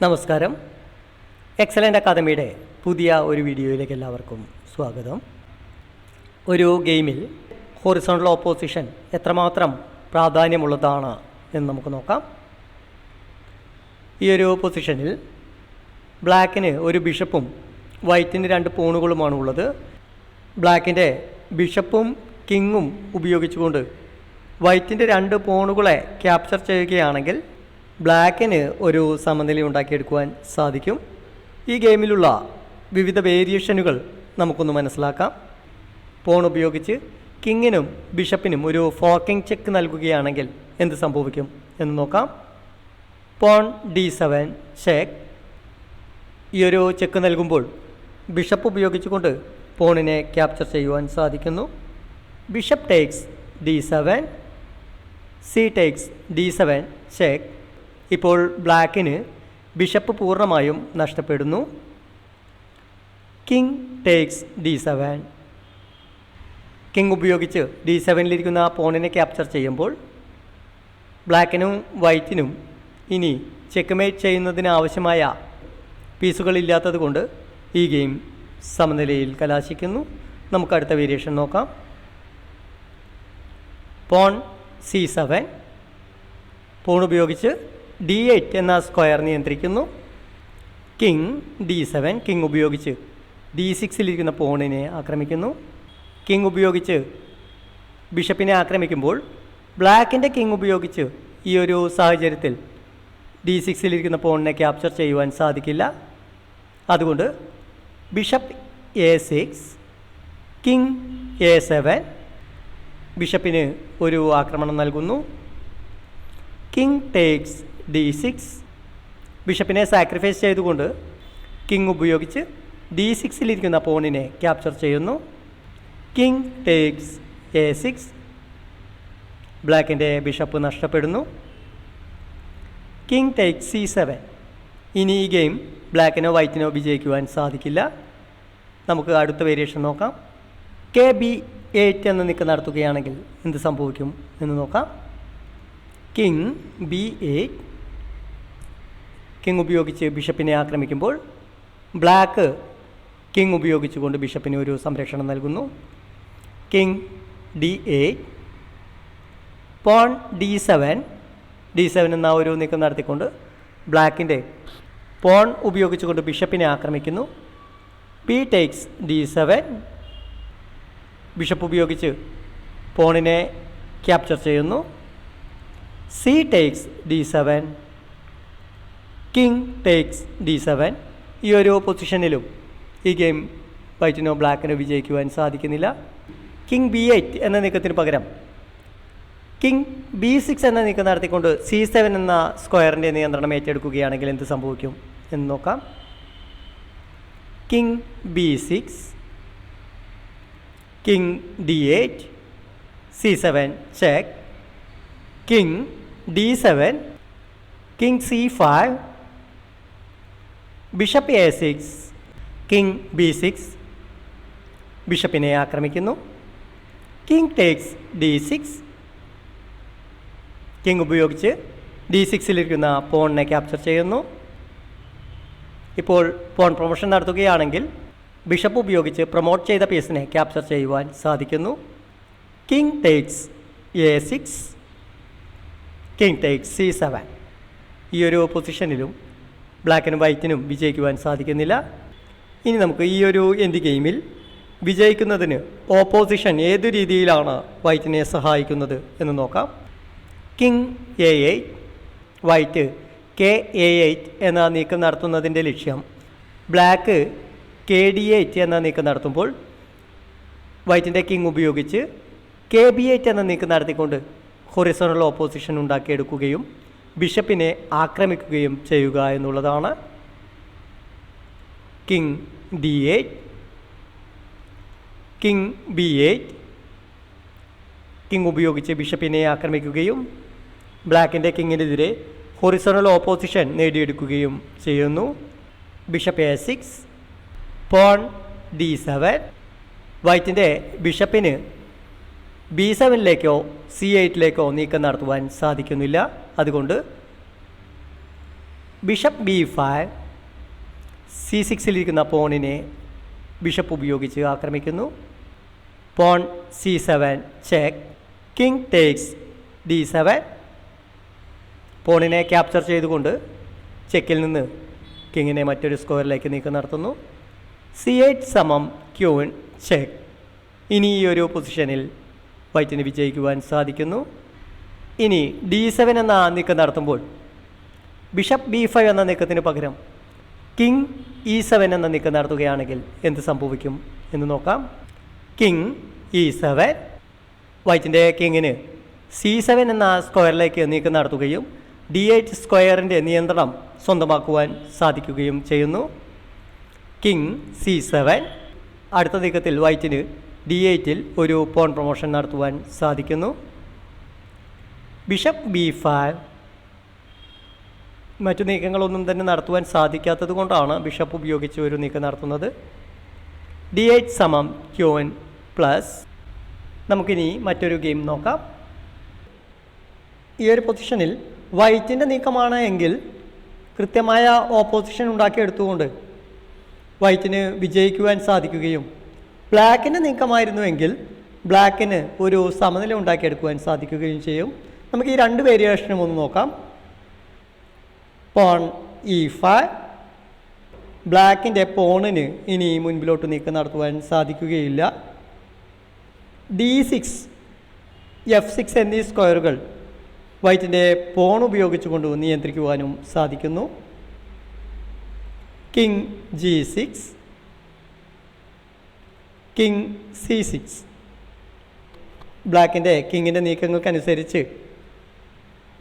നമസ്കാരം. എക്സലൻ്റ് അക്കാദമിയുടെ പുതിയ ഒരു വീഡിയോയിലേക്ക് എല്ലാവർക്കും സ്വാഗതം. ഒരു ഗെയിമിൽ ഹൊറിസോണ്ടൽ ഓപ്പോസിഷൻ എത്രമാത്രം പ്രാധാന്യമുള്ളതാണ് എന്ന് നമുക്ക് നോക്കാം. ഈ ഒരു പൊസിഷനിൽ ബ്ലാക്കിന് ഒരു ബിഷപ്പും വൈറ്റിന് 2 പോണുകളുമാണ് ഉള്ളത്. ബ്ലാക്കിൻ്റെ ബിഷപ്പും കിങ്ങും ഉപയോഗിച്ചുകൊണ്ട് വൈറ്റിൻ്റെ 2 പോണുകളെ ക്യാപ്ചർ ചെയ്യുകയാണെങ്കിൽ ബ്ലാക്കിന് ഒരു സമനില ഉണ്ടാക്കിയെടുക്കുവാൻ സാധിക്കും. ഈ ഗെയിമിലുള്ള വിവിധ വേരിയേഷനുകൾ നമുക്കൊന്ന് മനസ്സിലാക്കാം. പോൺ ഉപയോഗിച്ച് കിങ്ങിനും ബിഷപ്പിനും ഒരു ഫോർക്കിംഗ് ചെക്ക് നൽകുകയാണെങ്കിൽ എന്ത് സംഭവിക്കും എന്ന് നോക്കാം. Pawn D7 check. ഈ ഒരു ചെക്ക് നൽകുമ്പോൾ ബിഷപ്പ് ഉപയോഗിച്ചുകൊണ്ട് പോണിനെ ക്യാപ്ചർ ചെയ്യുവാൻ സാധിക്കുന്നു. Bishop takes D7, C takes D7 check. ഇപ്പോൾ ബ്ലാക്കിന് ബിഷപ്പ് പൂർണ്ണമായും നഷ്ടപ്പെടുന്നു. King takes D7. കിങ് ഉപയോഗിച്ച് D7-ലിരിക്കുന്ന പോണിനെ ക്യാപ്ചർ ചെയ്യുമ്പോൾ ബ്ലാക്കിനും വൈറ്റിനും ഇനി ചെക്ക്മേറ്റ് ചെയ്യുന്നതിന് ആവശ്യമായ പീസുകളില്ലാത്തത് കൊണ്ട് ഈ ഗെയിം സമനിലയിൽ കലാശിക്കുന്നു. നമുക്ക് അടുത്ത വേരിയേഷൻ നോക്കാം. Porn C7. പോൺ ഉപയോഗിച്ച് D8 എന്ന സ്ക്വയർ നിയന്ത്രിക്കുന്നു. King D7. കിങ് ഉപയോഗിച്ച് D6-ലിരിക്കുന്ന പോണിനെ ആക്രമിക്കുന്നു. കിങ് ഉപയോഗിച്ച് ബിഷപ്പിനെ ആക്രമിക്കുമ്പോൾ ബ്ലാക്കിൻ്റെ കിങ് ഉപയോഗിച്ച് ഈ ഒരു സാഹചര്യത്തിൽ D6-ലിരിക്കുന്ന പോണിനെ ക്യാപ്ചർ ചെയ്യുവാൻ സാധിക്കില്ല. അതുകൊണ്ട് ബിഷപ്പ് A6, കിങ് A7. ബിഷപ്പിന് ഒരു ആക്രമണം നൽകുന്നു. King takes D6. ബിഷപ്പിനെ സാക്രിഫൈസ് ചെയ്തുകൊണ്ട് കിങ് ഉപയോഗിച്ച് D6-ലിരിക്കുന്ന പോണിനെ ക്യാപ്ചർ ചെയ്യുന്നു. King takes A6. ബ്ലാക്കിൻ്റെ ബിഷപ്പ് നഷ്ടപ്പെടുന്നു. King takes C7. ഇനി ഈ ഗെയിം ബ്ലാക്കിനോ വൈറ്റിനോ വിജയിക്കുവാൻ സാധിക്കില്ല. നമുക്ക് അടുത്ത വേരിയേഷൻ നോക്കാം. KB8 എന്ന നീക്കം നടത്തുകയാണെങ്കിൽ എന്ത് സംഭവിക്കും എന്ന് നോക്കാം. King B8. കിങ് ഉപയോഗിച്ച് ബിഷപ്പിനെ ആക്രമിക്കുമ്പോൾ ബ്ലാക്ക് കിങ് ഉപയോഗിച്ചുകൊണ്ട് ബിഷപ്പിന് ഒരു സംരക്ഷണം നൽകുന്നു. King D8. Porn D7. D7 എന്ന ഒരു നീക്കം നടത്തിക്കൊണ്ട് ബ്ലാക്കിൻ്റെ പോൺ ഉപയോഗിച്ചുകൊണ്ട് ബിഷപ്പിനെ ആക്രമിക്കുന്നു. P takes D7. ബിഷപ്പ് ഉപയോഗിച്ച് പോണിനെ ക്യാപ്ചർ ചെയ്യുന്നു. C takes D7. King takes D7. ഈ ഒരു പൊസിഷനിലും ഈ ഗെയിം വൈറ്റിനോ ബ്ലാക്കിനോ വിജയിക്കുവാൻ സാധിക്കുന്നില്ല. കിങ് B8 എന്ന നീക്കത്തിന് പകരം കിങ് B6 എന്ന നീക്കം നടത്തിക്കൊണ്ട് C7 എന്ന സ്ക്വയറിൻ്റെ നിയന്ത്രണം ഏറ്റെടുക്കുകയാണെങ്കിൽ എന്ത് സംഭവിക്കും എന്ന് നോക്കാം. King B6, king D8, C7 check. King D7, king C5, bishop A6, king B6. ബിഷപ്പിനെ ആക്രമിക്കുന്നു. King takes D6. കിങ് ഉപയോഗിച്ച് D6-ലിരിക്കുന്ന പോണിനെ ക്യാപ്ചർ ചെയ്യുന്നു. ഇപ്പോൾ പോൺ പ്രൊമോഷൻ നടത്തുകയാണെങ്കിൽ ബിഷപ്പ് ഉപയോഗിച്ച് പ്രൊമോട്ട് ചെയ്ത പീസിനെ ക്യാപ്ചർ ചെയ്യുവാൻ സാധിക്കുന്നു. King takes A6, king takes C7. ഈ ഒരു പൊസിഷനിലും ബ്ലാക്കിനും വൈറ്റിനും വിജയിക്കുവാൻ സാധിക്കുന്നില്ല. ഇനി നമുക്ക് ഈ ഒരു എൻഡ് ഗെയിമിൽ വിജയിക്കുന്നതിന് ഓപ്പോസിഷൻ ഏതു രീതിയിലാണ് വൈറ്റിനെ സഹായിക്കുന്നത് എന്ന് നോക്കാം. King A8. വൈറ്റ് KA8 എന്ന നീക്കം നടത്തുന്നതിൻ്റെ ലക്ഷ്യം ബ്ലാക്ക് KD8 എന്ന നീക്കം നടത്തുമ്പോൾ വൈറ്റിൻ്റെ കിങ് ഉപയോഗിച്ച് KB8 എന്ന നീക്കം നടത്തിക്കൊണ്ട് ഹൊറിസോണ്ടൽ ഓപ്പോസിഷൻ ഉണ്ടാക്കിയെടുക്കുകയും ബിഷപ്പിനെ ആക്രമിക്കുകയും ചെയ്യുക എന്നുള്ളതാണ്. King D8, king B8. King ഉപയോഗിച്ച് ബിഷപ്പിനെ ആക്രമിക്കുകയും ബ്ലാക്കിൻ്റെ കിങ്ങിനെതിരെ ഹൊറിസോണ്ടൽ ഓപ്പോസിഷൻ നേടിയെടുക്കുകയും ചെയ്യുന്നു. Bishop A6, porn D7. വൈറ്റിൻ്റെ ബിഷപ്പിന് B7-ലേക്കോ C8-ലേക്കോ നീക്കം നടത്തുവാൻ സാധിക്കുന്നില്ല. അതുകൊണ്ട് ബിഷപ്പ് B5 C6-ലിരിക്കുന്ന പോണിനെ ബിഷപ്പ് ഉപയോഗിച്ച് ആക്രമിക്കുന്നു. Pawn C7 check. King takes D7. പോണിനെ ക്യാപ്ചർ ചെയ്തുകൊണ്ട് ചെക്കിൽ നിന്ന് കിങ്ങിനെ മറ്റൊരു സ്ക്വയറിലേക്ക് നീക്കം നടത്തുന്നു. C8 സമം ക്യൂൺ ചെക്ക്. ഇനി ഈ ഒരു പൊസിഷനിൽ വൈറ്റിന് വിജയിക്കുവാൻ സാധിക്കുന്നു. ഇനി D7 എന്ന നീക്കം നടത്തുമ്പോൾ ബിഷപ്പ് B5 എന്ന നീക്കത്തിന് പകരം കിങ് E7 എന്ന നീക്കം നടത്തുകയാണെങ്കിൽ എന്ത് സംഭവിക്കും എന്ന് നോക്കാം. King E7. വൈറ്റിൻ്റെ കിങ്ങിന് C7 എന്ന സ്ക്വയറിലേക്ക് നീക്കം നടത്തുകയും D8 സ്ക്വയറിൻ്റെ നിയന്ത്രണം സ്വന്തമാക്കുവാൻ സാധിക്കുകയും ചെയ്യുന്നു. King C7. അടുത്ത നീക്കത്തിൽ വൈറ്റിന് D8-ൽ ഒരു പോൺ പ്രൊമോഷൻ നടത്തുവാൻ സാധിക്കുന്നു. Bishop B5. മറ്റു നീക്കങ്ങളൊന്നും തന്നെ നടത്തുവാൻ സാധിക്കാത്തത് കൊണ്ടാണ് ബിഷപ്പ് ഉപയോഗിച്ച് ഒരു നീക്കം നടത്തുന്നത്. D8 സമം ക്യൂൻ പ്ലസ്. നമുക്കിനി മറ്റൊരു ഗെയിം നോക്കാം. ഈ ഒരു പൊസിഷനിൽ വൈറ്റിൻ്റെ നീക്കമാണ് എങ്കിൽ കൃത്യമായ ഓപ്പോസിഷൻ ഉണ്ടാക്കിയെടുത്തുകൊണ്ട് വൈറ്റിന് വിജയിക്കുവാൻ സാധിക്കുകയും ബ്ലാക്കിൻ്റെ നീക്കമായിരുന്നുവെങ്കിൽ ബ്ലാക്കിന് ഒരു സമനില ഉണ്ടാക്കിയെടുക്കുവാൻ സാധിക്കുകയും ചെയ്യും. നമുക്ക് ഈ രണ്ട് വേരിയേഷനും ഒന്ന് നോക്കാം. Porn E5. ബ്ലാക്കിൻ്റെ പോണിന് ഇനി മുൻപിലോട്ട് നീക്കം നടത്തുവാൻ സാധിക്കുകയില്ല. D6 F6 എന്നീ സ്ക്വയറുകൾ വൈറ്റിൻ്റെ പോൺ ഉപയോഗിച്ചുകൊണ്ട് നിയന്ത്രിക്കുവാനും സാധിക്കുന്നു. King G6. King C6. ബ്ലാക്കിൻ്റെ കിങ്ങിൻ്റെ നീക്കങ്ങൾക്കനുസരിച്ച്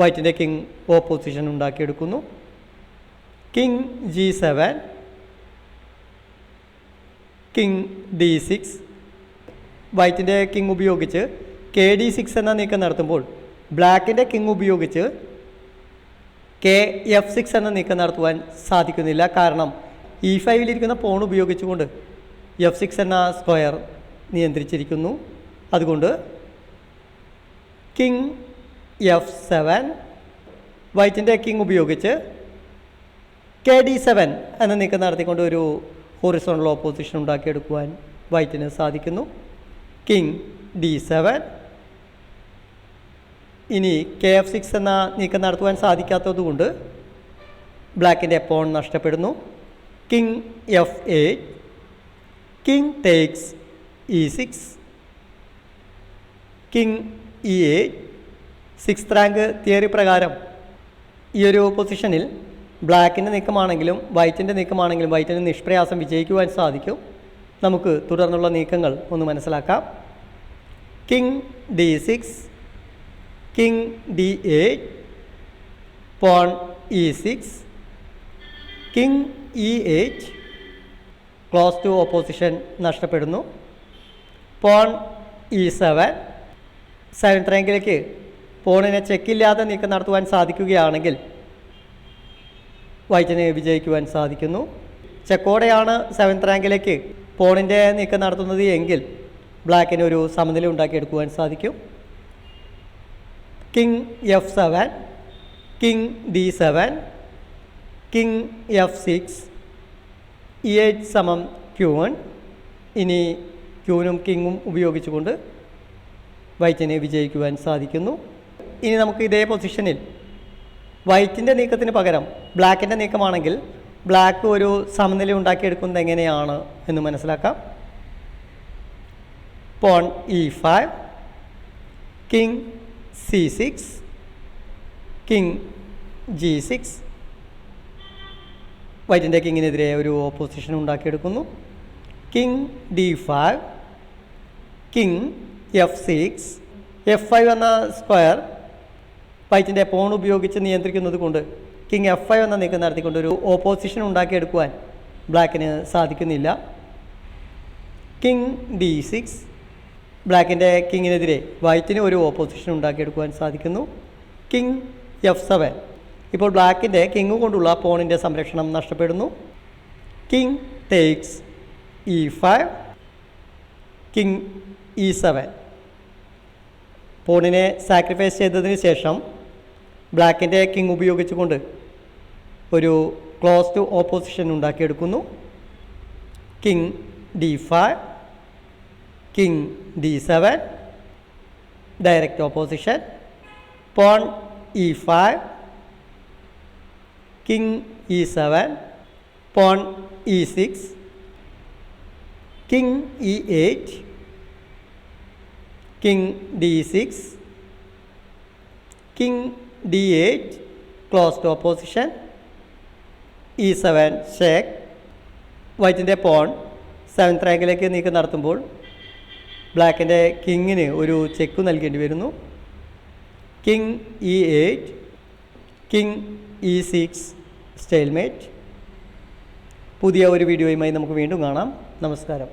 വൈറ്റിൻ്റെ കിങ് ഓപ്പോസിഷൻ ഉണ്ടാക്കിയെടുക്കുന്നു. King G7. King D6. വൈറ്റിൻ്റെ കിങ് ഉപയോഗിച്ച് KD6 എന്ന നീക്കം നടത്തുമ്പോൾ ബ്ലാക്കിൻ്റെ കിങ് ഉപയോഗിച്ച് KF6 എന്ന നീക്കം നടത്തുവാൻ സാധിക്കുന്നില്ല. കാരണം E5-ലിരിക്കുന്ന പോൺ ഉപയോഗിച്ചുകൊണ്ട് F6 എന്ന സ്ക്വയർ നിയന്ത്രിച്ചിരിക്കുന്നു. അതുകൊണ്ട് കിങ് F7. വൈറ്റിൻ്റെ കിങ് ഉപയോഗിച്ച് KD7 എന്ന നീക്കം നടത്തിക്കൊണ്ട് ഒരു ഹൊറിസോണ്ടൽ ഓപ്പോസിഷൻ ഉണ്ടാക്കിയെടുക്കുവാൻ വൈറ്റിന് സാധിക്കുന്നു. King D7. ഇനി KF6 എന്ന നീക്കം നടത്തുവാൻ സാധിക്കാത്തതുകൊണ്ട് ബ്ലാക്കിൻ്റെ പോൺ നഷ്ടപ്പെടുന്നു. King F8. King takes E6. King E8. 6th rank theory പ്രകാരം ഈ ഒരു പൊസിഷനിൽ ബ്ലാക്കിൻ്റെ നീക്കമാണെങ്കിലും വൈറ്റിൻ്റെ നീക്കമാണെങ്കിലും വൈറ്റിന് നിഷ്പ്രയാസം വിജയിക്കുവാൻ സാധിക്കും. നമുക്ക് തുടർന്നുള്ള നീക്കങ്ങൾ ഒന്ന് മനസ്സിലാക്കാം. King D6. King D8. Pawn E6. King E8. Close to opposition നഷ്ടപ്പെടുന്നു. Pawn E7. 7th റാങ്കിലേക്ക് പോണിനെ ചെക്കില്ലാതെ നീക്കം നടത്തുവാൻ സാധിക്കുകയാണെങ്കിൽ വൈറ്റിന് വിജയിക്കുവാൻ സാധിക്കുന്നു. ചെക്കോടെയാണ് 7th റാങ്കിലേക്ക് പോണിൻ്റെ നീക്കം നടത്തുന്നത് എങ്കിൽ ബ്ലാക്കിന് ഒരു സമനില ഉണ്ടാക്കിയെടുക്കുവാൻ സാധിക്കും. King F7. King D7. King F6. E8 സമം ക്യൂൺ. ഇനി ക്യൂനും കിങ്ങും ഉപയോഗിച്ചുകൊണ്ട് വൈറ്റിന് വിജയിക്കുവാൻ സാധിക്കുന്നു. ഇനി നമുക്ക് ഇതേ പൊസിഷനിൽ വൈറ്റിൻ്റെ നീക്കത്തിന് പകരം ബ്ലാക്കിൻ്റെ നീക്കമാണെങ്കിൽ ബ്ലാക്ക് ഒരു സമനില ഉണ്ടാക്കിയെടുക്കുന്നത് എങ്ങനെയാണ് എന്ന് മനസ്സിലാക്കാം. Pawn E5. King C6. King G6. വൈറ്റിൻ്റെ കിങ്ങിനെതിരെ ഒരു ഓപ്പോസിഷൻ ഉണ്ടാക്കിയെടുക്കുന്നു. King D5. King F6. F5 എന്ന സ്ക്വയർ വൈറ്റിൻ്റെ പോൺ ഉപയോഗിച്ച് നിയന്ത്രിക്കുന്നത് കൊണ്ട് കിങ് F5 എന്ന നീക്കം നടത്തിക്കൊണ്ട് ഒരു ഓപ്പോസിഷൻ ഉണ്ടാക്കിയെടുക്കുവാൻ ബ്ലാക്കിന് സാധിക്കുന്നില്ല. King D6. ബ്ലാക്കിൻ്റെ കിങ്ങിനെതിരെ വൈറ്റിന് ഒരു ഓപ്പോസിഷൻ ഉണ്ടാക്കിയെടുക്കുവാൻ സാധിക്കുന്നു. King F7. ഇപ്പോൾ ബ്ലാക്കിൻ്റെ കിങ് കൊണ്ടുള്ള പോണിൻ്റെ സംരക്ഷണം നഷ്ടപ്പെടുന്നു. King takes E5. King E7. പോണിനെ സാക്രിഫൈസ് ചെയ്തതിന് ശേഷം ബ്ലാക്കിൻ്റെ കിങ് ഉപയോഗിച്ചുകൊണ്ട് ഒരു ക്ലോസ്ഡ് ഓപ്പോസിഷൻ ഉണ്ടാക്കിയെടുക്കുന്നു. King D5, king D7, direct opposition. Pawn E5, king E7, pawn E6, king E8, king D6, king D8, closed opposition. E7 check. വൈറ്റിൻ്റെ pawn 7th റാങ്കിലേക്ക് നീക്കം നടത്തുമ്പോൾ ബ്ലാക്കിൻ്റെ കിങ്ങിന് ഒരു ചെക്ക് നൽകേണ്ടി വരുന്നു. King E8, king E6, stalemate. പുതിയ ഒരു വീഡിയോയുമായി നമുക്ക് വീണ്ടും കാണാം. നമസ്കാരം.